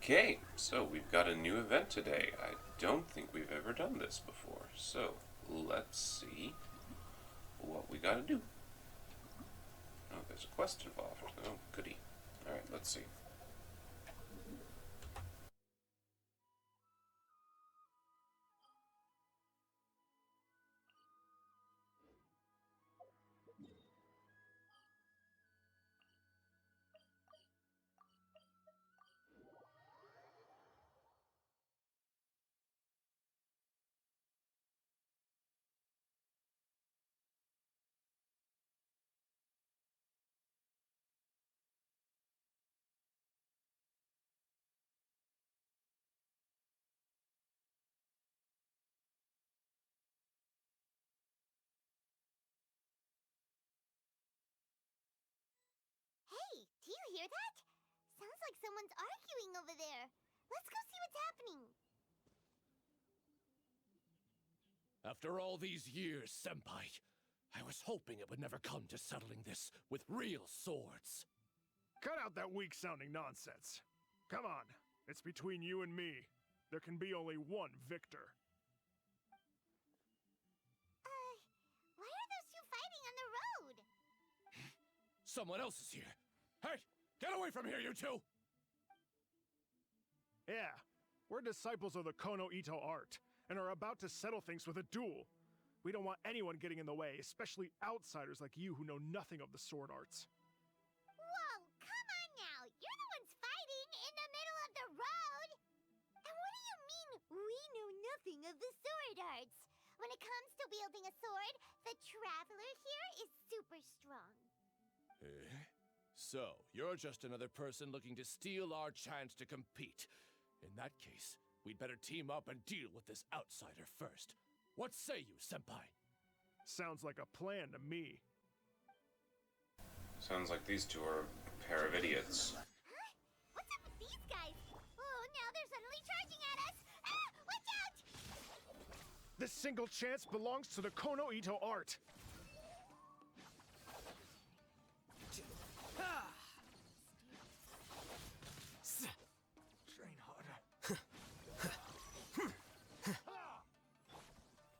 Okay, so we've got a new event today. I don't think we've ever done this before, so let's see what we gotta do. Oh, there's a quest involved. Oh, goody. Alright, let's see. Hey, do you hear that? Sounds like someone's arguing over there. Let's go see what's happening. After all these years, Senpai, I was hoping it would never come to settling this with real swords. Cut out that weak-sounding nonsense. Come on, it's between you and me. There can be only one victor. Why are those two fighting on the road? Someone else is here. Hey, get away from here, you two! Yeah, we're disciples of the Kono Ito art, and are about to settle things with a duel. We don't want anyone getting in the way, especially outsiders like you who know nothing of the sword arts. Whoa, come on now. You're the ones fighting in the middle of the road. And what do you mean, we know nothing of the sword arts? When it comes to wielding a sword, the traveler here is super strong. Eh? So, you're just another person looking to steal our chance to compete. In that case, we'd better team up and deal with this outsider first. What say you, Senpai? Sounds like a plan to me. Sounds like these two are a pair of idiots. Huh? What's up with these guys? Oh, now they're suddenly charging at us. Ah, watch out! This single chance belongs to the Kono Ito art. Train harder.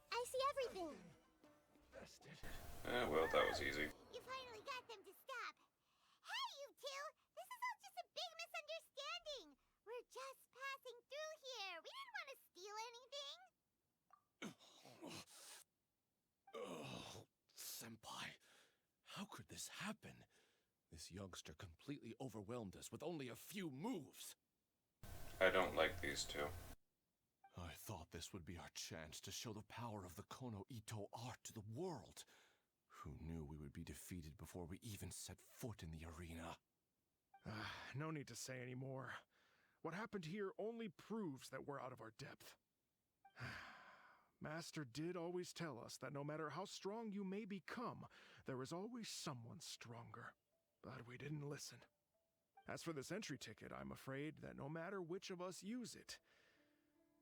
I see everything. Well, that was easy. You finally got them to stop. Hey, you two! This is all just a big misunderstanding. We're just passing through here. We didn't want to steal anything. Oh, Senpai, how could this happen? This youngster completely overwhelmed us with only a few moves. I don't like these two. I thought this would be our chance to show the power of the Kono Ito art to the world. Who knew we would be defeated before we even set foot in the arena? No need to say any more. What happened here only proves that we're out of our depth. Master did always tell us that no matter how strong you may become, there is always someone stronger. But we didn't listen. As for this entry ticket, I'm afraid that no matter which of us use it,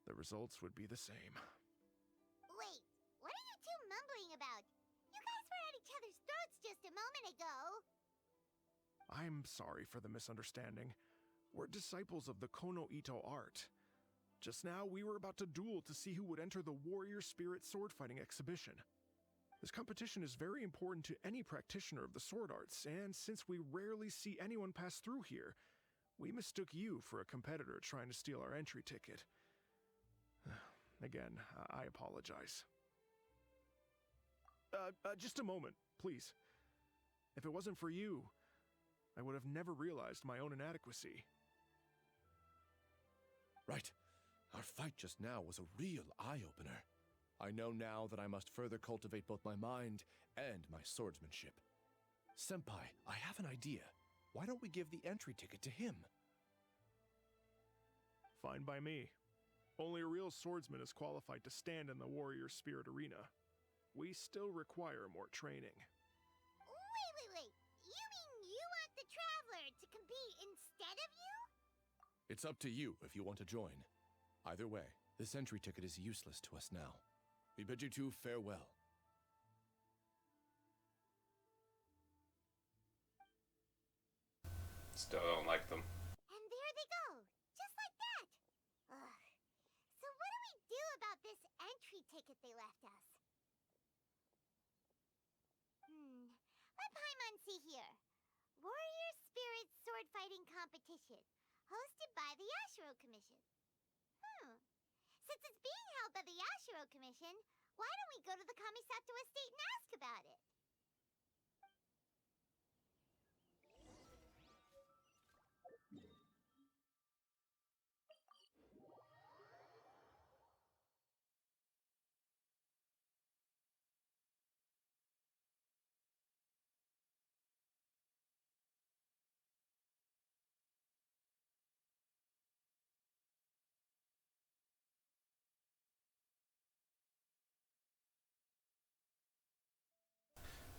the results would be the same. Wait, what are you two mumbling about? You guys were at each other's throats just a moment ago. I'm sorry for the misunderstanding. We're disciples of the Kono Ito art. Just now, we were about to duel to see who would enter the Warrior Spirit sword fighting exhibition. This competition is very important to any practitioner of the sword arts, and since we rarely see anyone pass through here, we mistook you for a competitor trying to steal our entry ticket. Again, I apologize. Just a moment, please. If it wasn't for you, I would have never realized my own inadequacy. Right. Our fight just now was a real eye-opener. I know now that I must further cultivate both my mind and my swordsmanship. Senpai, I have an idea. Why don't we give the entry ticket to him? Fine by me. Only a real swordsman is qualified to stand in the warrior spirit arena. We still require more training. Wait. You mean you want the traveler to compete instead of you? It's up to you if you want to join. Either way, this entry ticket is useless to us now. We bid you two farewell. Still don't like them. And there they go, just like Let Paimon see here. Warrior Spirit Sword Fighting Competition, hosted by the Yashiro Commission. Since it's being held by the Yashiro Commission, why don't we go to the Kamisato estate and ask about it?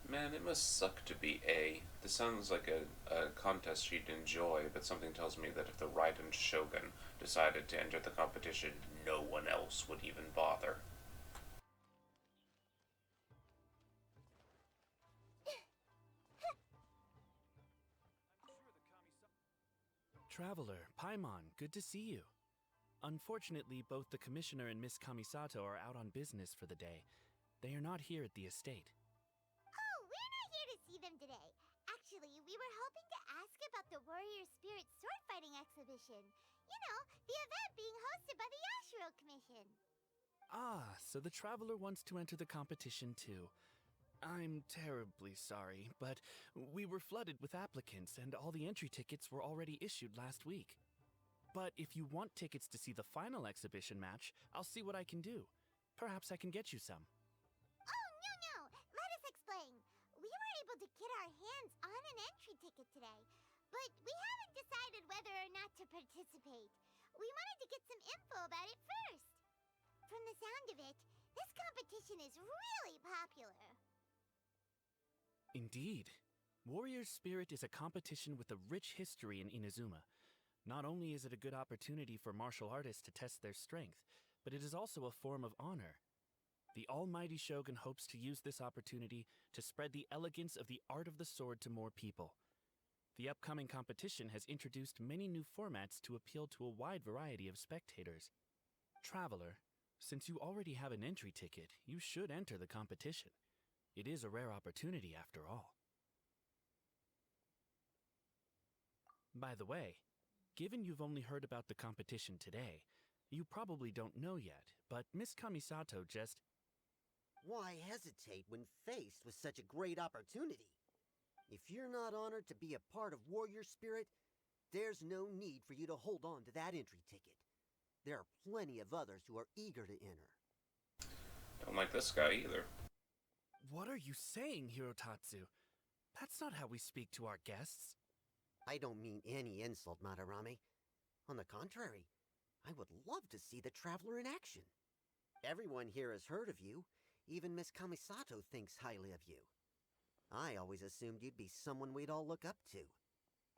Man, it must suck to be A. This sounds like a contest she'd enjoy, but something tells me that if the Raiden Shogun decided to enter the competition, no one else would even bother. Traveler, Paimon, good to see you. Unfortunately, both the Commissioner and Miss Kamisato are out on business for the day. They are not here at the estate. Oh, we're not here to see them today. Actually, we were hoping to ask about the Warrior Spirit Sword Fighting Exhibition. You know, the event being hosted by the Yashiro Commission. Ah, so the Traveler wants to enter the competition too. I'm terribly sorry, but we were flooded with applicants and all the entry tickets were already issued last week. But if you want tickets to see the final exhibition match, I'll see what I can do. Perhaps I can get you some. Oh, no. Let us explain. We were able to get our hands on an entry ticket today, but we haven't decided whether or not to participate. We wanted to get some info about it first. From the sound of it, this competition is really popular. Indeed. Warrior Spirit is a competition with a rich history in Inazuma. Not only is it a good opportunity for martial artists to test their strength, but it is also a form of honor. The almighty Shogun hopes to use this opportunity to spread the elegance of the art of the sword to more people. The upcoming competition has introduced many new formats to appeal to a wide variety of spectators. Traveler, since you already have an entry ticket, you should enter the competition. It is a rare opportunity after all. By the way, given you've only heard about the competition today, you probably don't know yet, but Miss Kamisato just... Why hesitate when faced with such a great opportunity? If you're not honored to be a part of Warrior Spirit, there's no need for you to hold on to that entry ticket. There are plenty of others who are eager to enter. Don't like this guy either. What are you saying, Hirotatsu? That's not how we speak to our guests. I don't mean any insult, Madarame. On the contrary, I would love to see the Traveler in action. Everyone here has heard of you. Even Miss Kamisato thinks highly of you. I always assumed you'd be someone we'd all look up to.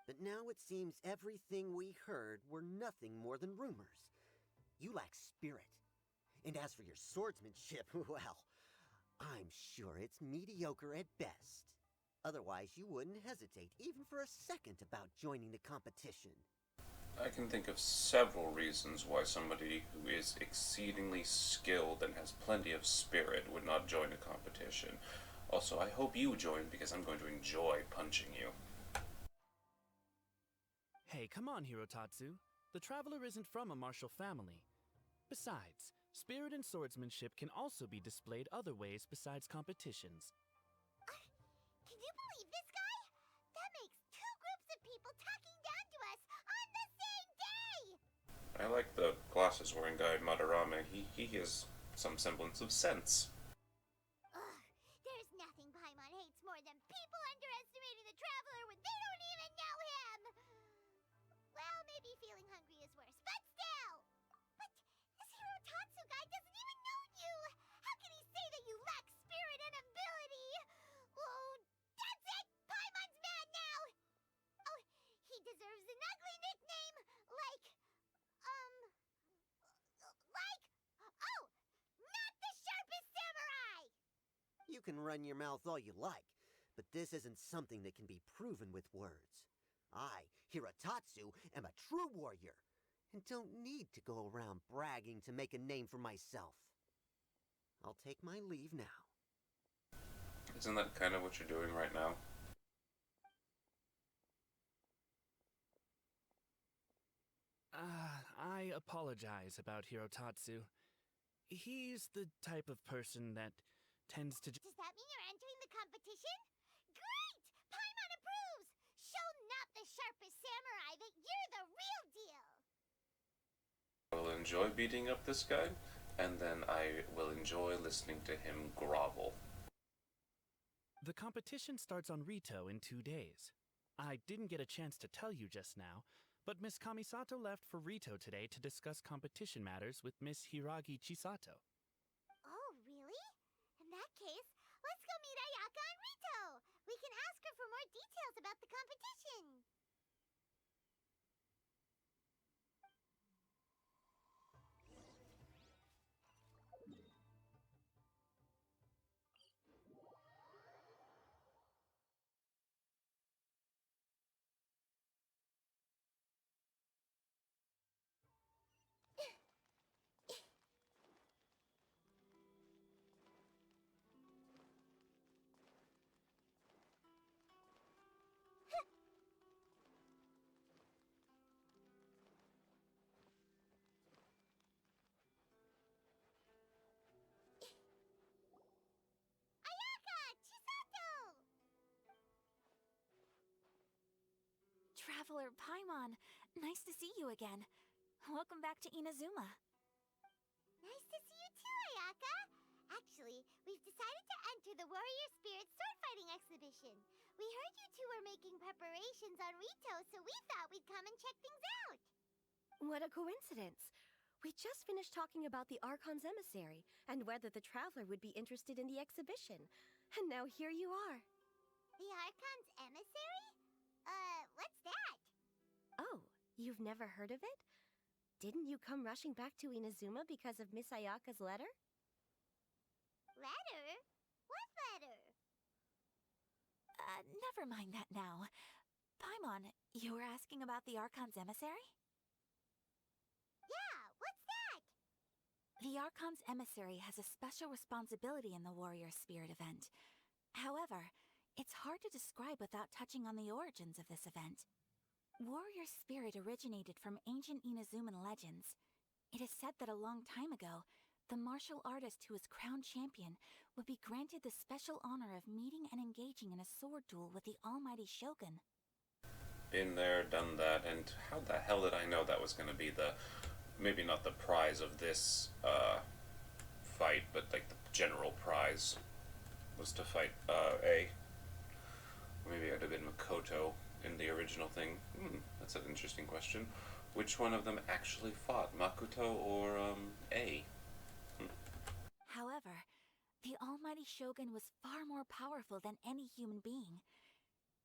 But now it seems everything we heard were nothing more than rumors. You lack spirit. And as for your swordsmanship, well, I'm sure it's mediocre at best. Otherwise, you wouldn't hesitate even for a second about joining the competition. I can think of several reasons why somebody who is exceedingly skilled and has plenty of spirit would not join a competition. Also, I hope you join because I'm going to enjoy punching you. Hey, come on, Hirotatsu. The Traveler isn't from a martial family. Besides, spirit and swordsmanship can also be displayed other ways besides competitions. Can you believe this guy? That makes two groups of people talking down to us on the same day! I like the glasses-wearing guy, Madarame. He has some semblance of sense. Ugh, there's nothing Paimon hates more than people underestimating the Traveler when they don't even know him! Well, maybe feeling hungry is worse, but still! But this Hirotatsu guy doesn't even know you! How can he say that you lack spirit and ability? Oh, that's it! Paimon's mad now! Oh, he deserves an ugly nickname, like, oh, not the sharpest samurai! You can run your mouth all you like, but this isn't something that can be proven with words. I, Hirotatsu, am a true warrior, and don't need to go around bragging to make a name for myself. I'll take my leave now. Isn't that kind of what you're doing right now? I apologize about Hirotatsu. He's the type of person that tends to. Does that mean you're entering the competition? Great! Paimon approves! Show not the sharpest samurai that you're the real deal! I will enjoy beating up this guy, and then I will enjoy listening to him grovel. The competition starts on Rito in 2 days. I didn't get a chance to tell you just now, but Miss Kamisato left for Rito today to discuss competition matters with Miss Hiragi Chisato. Oh, really? In that case, let's go meet Ayaka and Rito! We can ask her for more details about the competition! Ayaka! Chisato! Traveler Paimon, nice to see you again. Welcome back to Inazuma. Nice to see you too, Ayaka! Actually, we've decided to enter the Warrior Spirit sword fighting exhibition. We heard you two were making preparations on Rito, so we thought we'd come and check things out. What a coincidence. We just finished talking about the Archon's emissary and whether the traveler would be interested in the exhibition. And now here you are. The Archon's emissary? What's that? Oh, you've never heard of it? Didn't you come rushing back to Inazuma because of Miss Ayaka's letter? Letter? What letter? Never mind that now. Paimon, you were asking about the Archon's emissary? Yeah, what's that? The Archon's emissary has a special responsibility in the Warrior Spirit event. However, it's hard to describe without touching on the origins of this event. Warrior Spirit originated from ancient Inazuman legends. It is said that a long time ago, the martial artist who was crowned champion would be granted the special honor of meeting and engaging in a sword duel with the almighty Shogun. Been there, done that, and how the hell did I know that was going to be the, maybe not the prize of this fight, but like the general prize was to fight A. Maybe I'd have been Makoto in the original thing. That's an interesting question. Which one of them actually fought, Makoto or A? However, the almighty Shogun was far more powerful than any human being.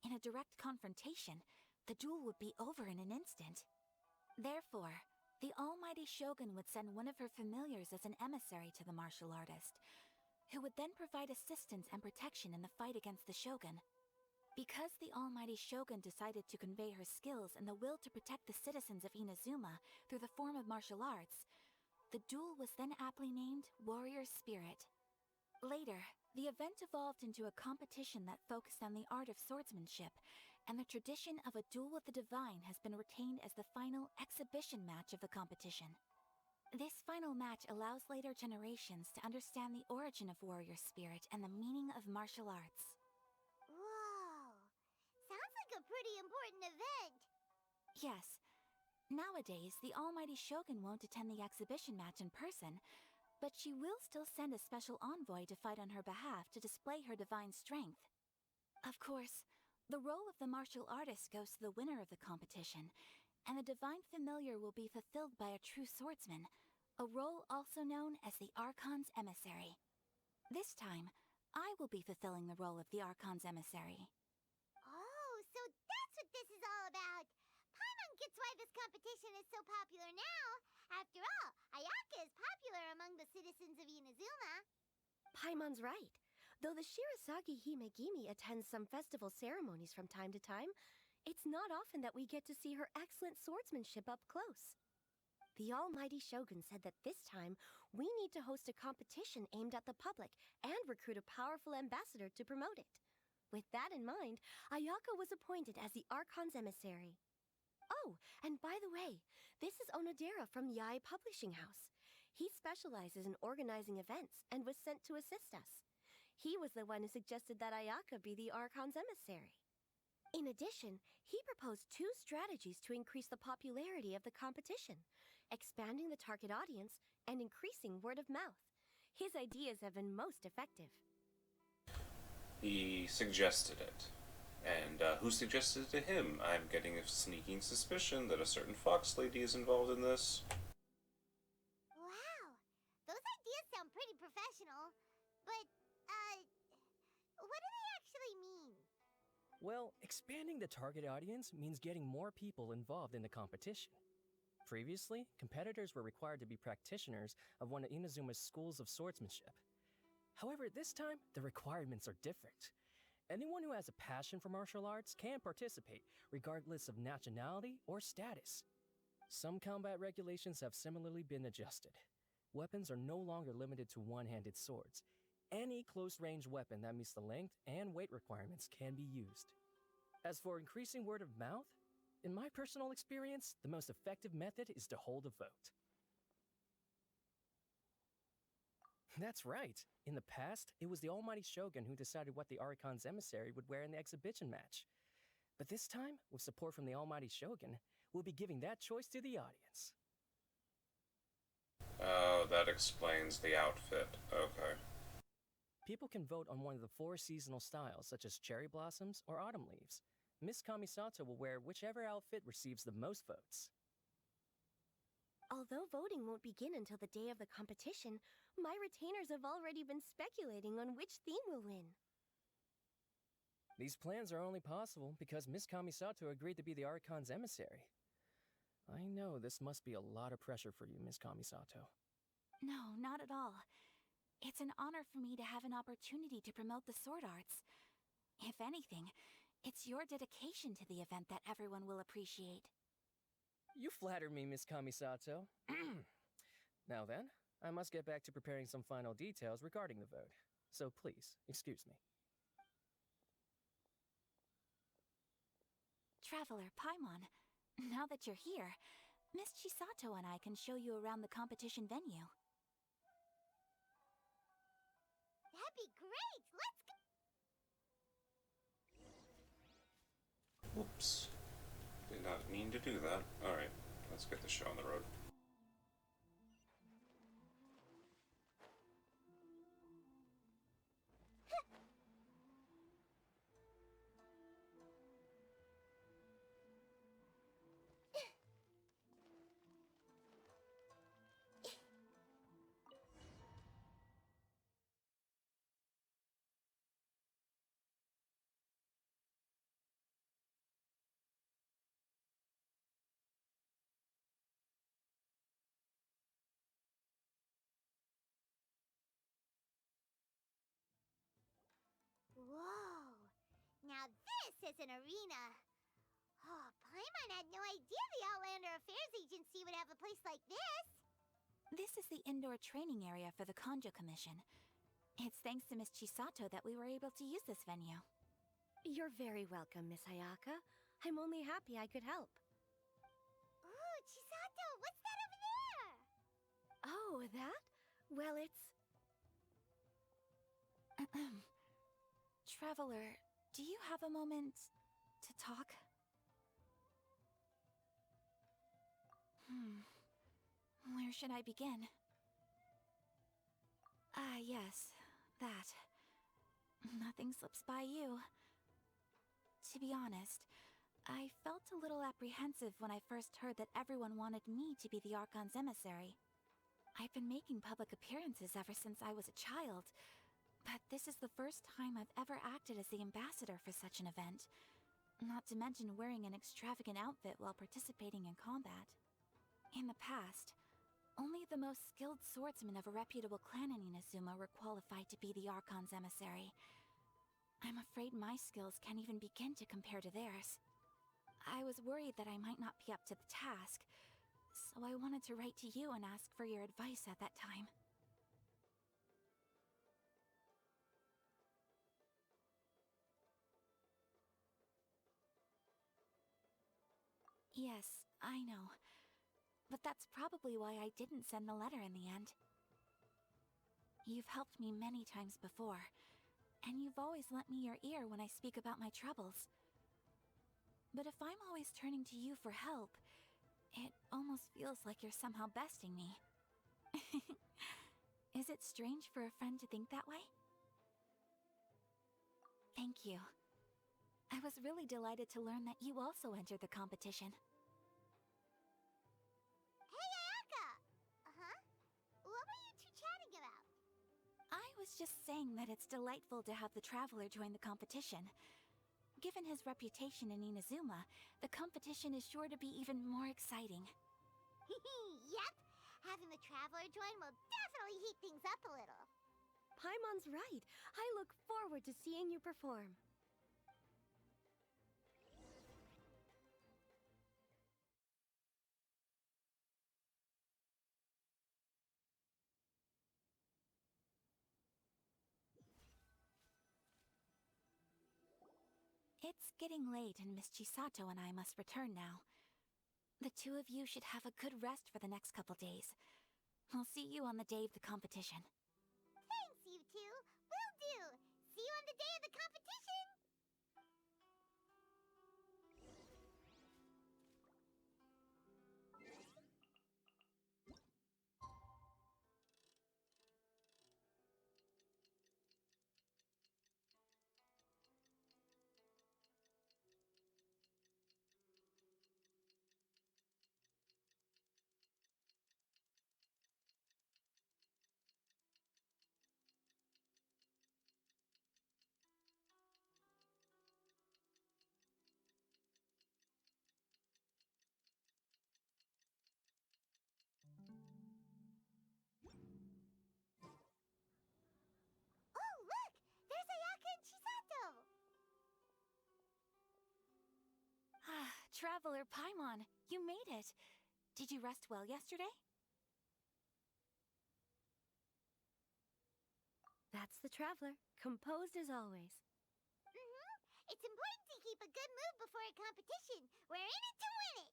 In a direct confrontation, the duel would be over in an instant. Therefore, the almighty Shogun would send one of her familiars as an emissary to the martial artist, who would then provide assistance and protection in the fight against the Shogun. Because the almighty Shogun decided to convey her skills and the will to protect the citizens of Inazuma through the form of martial arts, the duel was then aptly named Warrior Spirit. Later, the event evolved into a competition that focused on the art of swordsmanship, and the tradition of a duel with the divine has been retained as the final exhibition match of the competition. This final match allows later generations to understand the origin of Warrior Spirit and the meaning of martial arts. Whoa! Sounds like a pretty important event. Yes. Nowadays, the almighty Shogun won't attend the exhibition match in person, but she will still send a special envoy to fight on her behalf to display her divine strength. Of course, the role of the martial artist goes to the winner of the competition, and the divine familiar will be fulfilled by a true swordsman, a role also known as the Archon's emissary. This time, I will be fulfilling the role of the Archon's emissary. Oh, so that's what this is all about. Paimon gets why this competition is so popular now. After all, Ayaka is popular among the citizens of Inazuma. Paimon's right. Though the Shirasagi Himegimi attends some festival ceremonies from time to time, it's not often that we get to see her excellent swordsmanship up close. The almighty Shogun said that this time, we need to host a competition aimed at the public and recruit a powerful ambassador to promote it. With that in mind, Ayaka was appointed as the Archon's emissary. Oh, and by the way, This is Onodera from Yai Publishing House. He specializes in organizing events and was sent to assist us. He was the one who suggested that Ayaka be the Archon's emissary. In addition, he proposed 2 strategies to increase the popularity of the competition, expanding the target audience and increasing word of mouth. His ideas have been most effective. He suggested it. And who suggested it to him? I'm getting a sneaking suspicion that a certain fox lady is involved in this. Wow, those ideas sound pretty professional. But, what do they actually mean? Well, expanding the target audience means getting more people involved in the competition. Previously, competitors were required to be practitioners of one of Inazuma's schools of swordsmanship. However, this time, the requirements are different. Anyone who has a passion for martial arts can participate, regardless of nationality or status. Some combat regulations have similarly been adjusted. Weapons are no longer limited to one-handed swords. Any close-range weapon that meets the length and weight requirements can be used. As for increasing word of mouth, in my personal experience, the most effective method is to hold a vote. That's right. In the past, it was the almighty Shogun who decided what the Archon's emissary would wear in the exhibition match. But this time, with support from the almighty Shogun, we'll be giving that choice to the audience. Oh, that explains the outfit. Okay. People can vote on one of the 4 seasonal styles, such as cherry blossoms or autumn leaves. Miss Kamisato will wear whichever outfit receives the most votes. Although voting won't begin until the day of the competition, my retainers have already been speculating on which theme will win. These plans are only possible because Miss Kamisato agreed to be the Archon's emissary. I know this must be a lot of pressure for you, Miss Kamisato. No, not at all. It's an honor for me to have an opportunity to promote the sword arts. If anything, it's your dedication to the event that everyone will appreciate. You flatter me, Miss Kamisato. Now then, I must get back to preparing some final details regarding the vote. So please, excuse me. Traveler Paimon, now that you're here, Miss Chisato and I can show you around the competition venue. That'd be great! Let's go! Whoops. Did not mean to do that. Alright, let's get the show on the road. Whoa! Now this is an arena! Oh, Paimon had no idea the Outlander Affairs Agency would have a place like this! This is the indoor training area for the Konjo Commission. It's thanks to Miss Chisato that we were able to use this venue. You're very welcome, Miss Ayaka. I'm only happy I could help. Ooh, Chisato, what's that over there? Oh, that? Well, it's... Traveler, do you have a moment to talk? Where should I begin? Ah, yes, that. Nothing slips by you. To be honest, I felt a little apprehensive when I first heard that everyone wanted me to be the Archon's emissary. I've been making public appearances ever since I was a child, but this is the first time I've ever acted as the ambassador for such an event, not to mention wearing an extravagant outfit while participating in combat. In the past, only the most skilled swordsmen of a reputable clan in Inazuma were qualified to be the Archon's emissary. I'm afraid my skills can't even begin to compare to theirs. I was worried that I might not be up to the task, so I wanted to write to you and ask for your advice at that time. Yes, I know. but that's probably why I didn't send the letter in the end. You've helped me many times before, and you've always lent me your ear when I speak about my troubles. But if I'm always turning to you for help, it almost feels like you're somehow besting me. Is it strange for a friend to think that way? Thank you. I was really delighted to learn that you also entered the competition. Hey, Ayaka! Uh-huh? What were you two chatting about? I was just saying that it's delightful to have the Traveler join the competition. Given his reputation in Inazuma, the competition is sure to be even more exciting. Yep! Having the Traveler join will definitely heat things up a little. Paimon's right. I look forward to seeing you perform. It's getting late and Miss Chisato and I must return now. The two of you should have a good rest for the next couple days. I'll see you on the day of the competition. Thanks, you two! Will do! See you on the day of the competition! Oh, look! There's Ayaka and Chisato! Ah, Traveler Paimon, you made it. Did you rest well yesterday? That's the Traveler, composed as always. Mm-hmm. It's important to keep a good mood before a competition. We're in it to win it!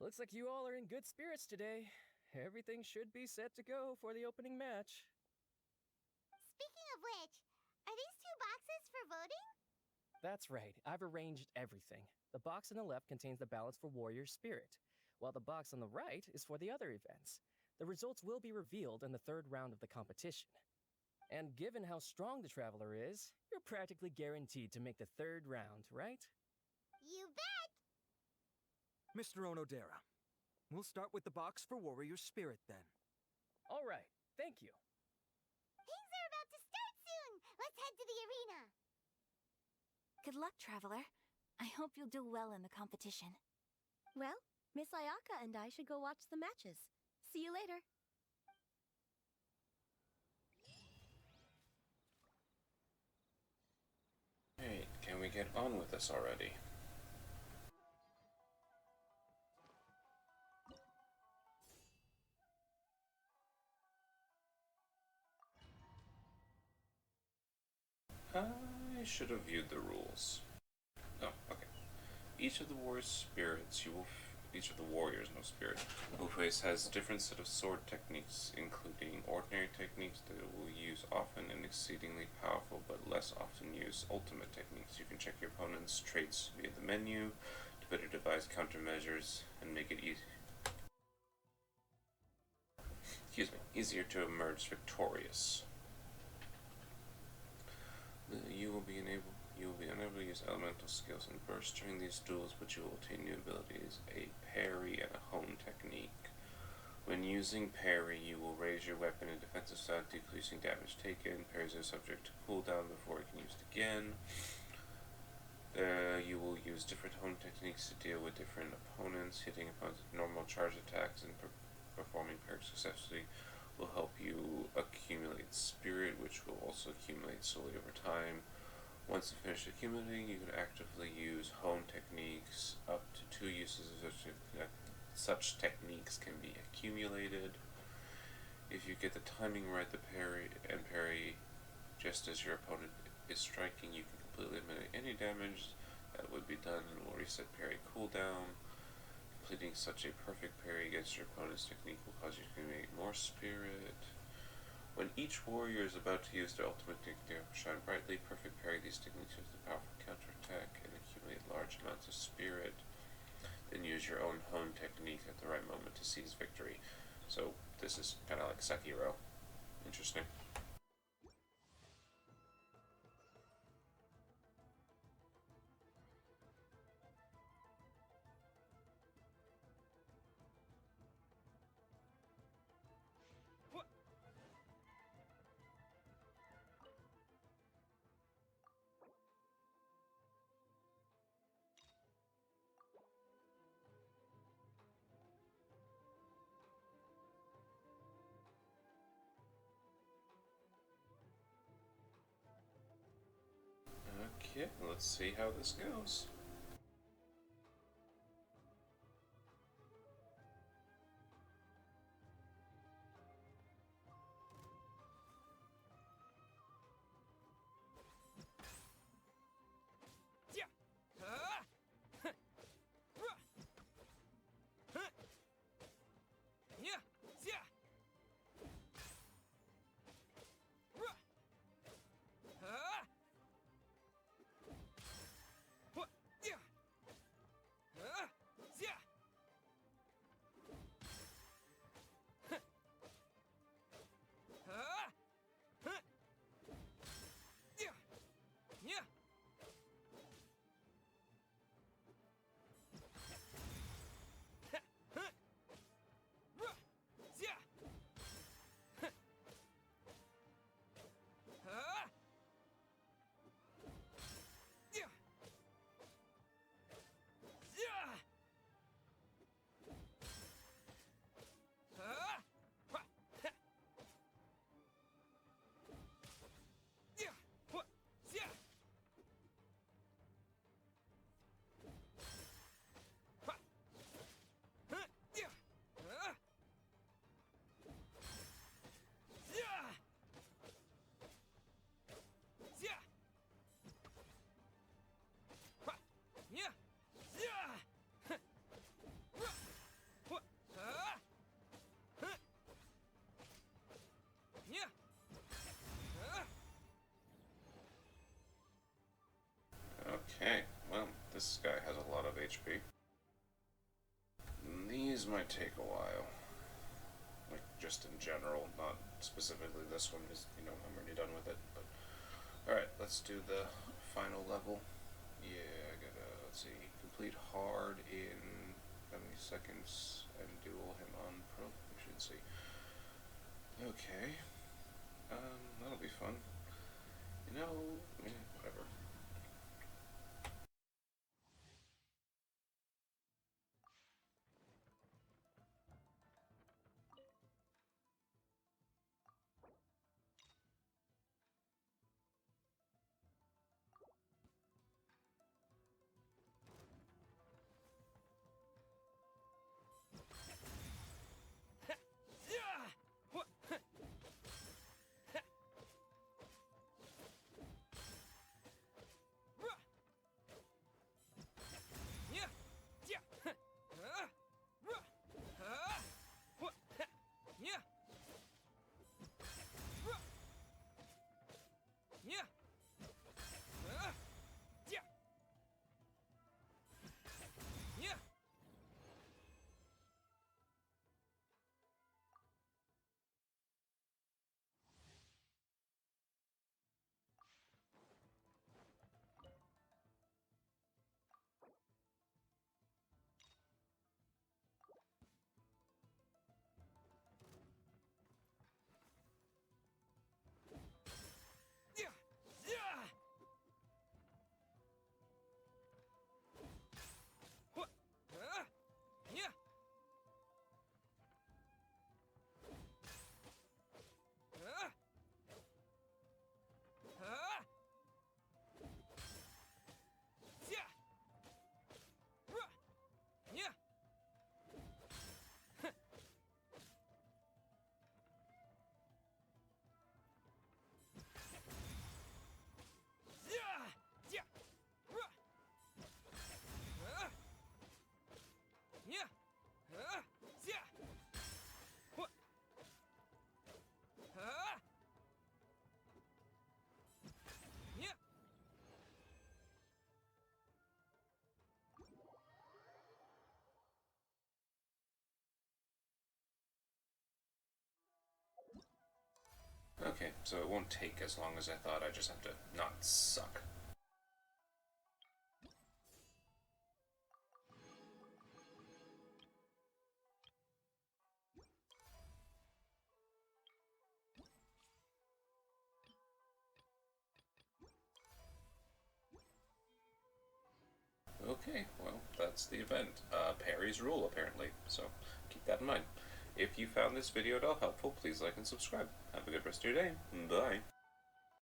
Looks like you all are in good spirits today. Everything should be set to go for the opening match. Speaking of which, are these two boxes for voting? That's right, I've arranged everything. The box on the left contains the balance for Warrior Spirit, while the box on the right is for the other events. The results will be revealed in the third round of the competition. And given how strong the Traveler is, you're practically guaranteed to make the third round, right? You bet! Mr. Onodera, we'll start with the box for Warrior Spirit then. All right, thank you. Things are about to start soon! Let's head to the arena! Good luck, Traveler. I hope you'll do well in the competition. Well, Miss Ayaka and I should go watch the matches. See you later. Hey, can we get on with this already? I should have viewed the rules. Oh, okay. Each of the warrior spirits each of the warriors, no spirit, who face has a different set of sword techniques, including ordinary techniques that it will use often and exceedingly powerful but less often used ultimate techniques. You can check your opponent's traits via the menu to better devise countermeasures and make it easier to emerge victorious. You will be unable to use elemental skills and bursts during these duels, but you will obtain new abilities, a parry and a hone technique. When using parry, you will raise your weapon in defensive side, decreasing damage taken. Parries are subject to cooldown before it can be used again. You will use different hone techniques to deal with different opponents. Hitting opponents with normal charge attacks and performing parry successfully will help you accumulate spirit, which will also accumulate slowly over time. Once you finish accumulating, you can actively use hone techniques. Up to 2 uses of such techniques can be accumulated. If you get the timing right, the parry just as your opponent is striking, you can completely eliminate any damage that would be done and will reset parry cooldown. Completing Making such a perfect parry against your opponent's technique will cause you to accumulate more spirit. When each warrior is about to use their ultimate technique, they shine brightly. Perfect parry these techniques with a powerful counterattack and accumulate large amounts of spirit. Then use your own hone technique at the right moment to seize victory. So this is kind of like Sekiro. Interesting. Okay, let's see how this goes. Okay, well, this guy has a lot of HP. These might take a while. Like, just in general, not specifically this one, because, you know, I'm already done with it. But alright, let's do the final level. Yeah, I gotta, let's see, complete hard in how many seconds, and duel him on proficiency. Okay. That'll be fun. You know, whatever. Okay, so it won't take as long as I thought. I just have to not suck. Okay, well, that's the event. Parry's rule, apparently, so keep that in mind. If you found this video at all helpful, please like and subscribe. Have a good rest of your day. Bye.